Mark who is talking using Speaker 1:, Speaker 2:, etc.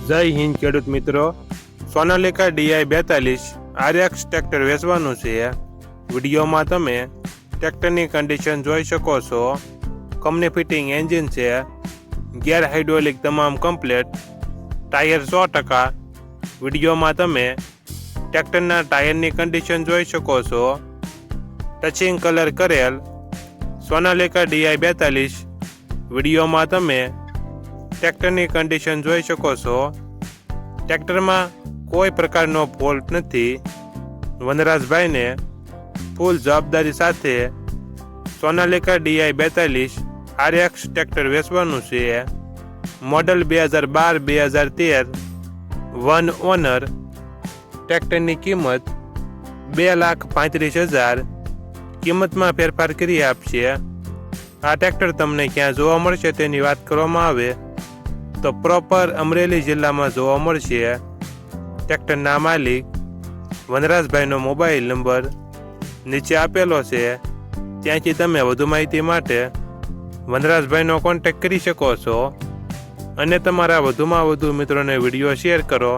Speaker 1: જય હિન્દ ખેડૂત મિત્રો, સોનાલિકા DI-42 RX ટ્રેક્ટર વેચવાનું છે। વિડીયોમાં તમે ટ્રેક્ટરની કન્ડિશન જોઈ શકો છો। કંપની ફિટિંગ એન્જિન છે, ગિયર હાઇડ્રોલિક તમામ કમ્પ્લીટ, ટાયર 100%। વિડીયોમાં તમે ટ્રેક્ટરના ટાયરની કન્ડિશન જોઈ શકો છો। ટચિંગ કલર કરેલ સોનાલિકા DI-42। વિડીયોમાં તમે ટ્રેક્ટરની કન્ડિશન જોઈ શકો છો। ટ્રેક્ટરમાં કોઈ પ્રકારનો ફોલ્ટ નથી। વનરાજભાઈને ફૂલ જવાબદારી સાથે સોનાલિકા DI-42 RX ટ્રેક્ટર વેચવાનું છે। Model 2012-2013, one honour. ટ્રેક્ટરની કિંમત 2,35,000 કિંમતમાં ફેરફાર કરી આપશે। આ ટ્રેક્ટર તમને ક્યાં જોવા મળશે તેની વાત કરવામાં આવે તો પ્રોપર અમરેલી જિલ્લામાં જોવા મળશે। ટ્રેક્ટરના માલિક વનરાજભાઈનો મોબાઈલ નંબર નીચે આપેલો છે, ત્યાંથી તમે વધુ માહિતી માટે વનરાજભાઈનો કોન્ટેક્ટ કરી શકો છો અને તમારા વધુમાં વધુ મિત્રોને વિડીયો શેર કરો।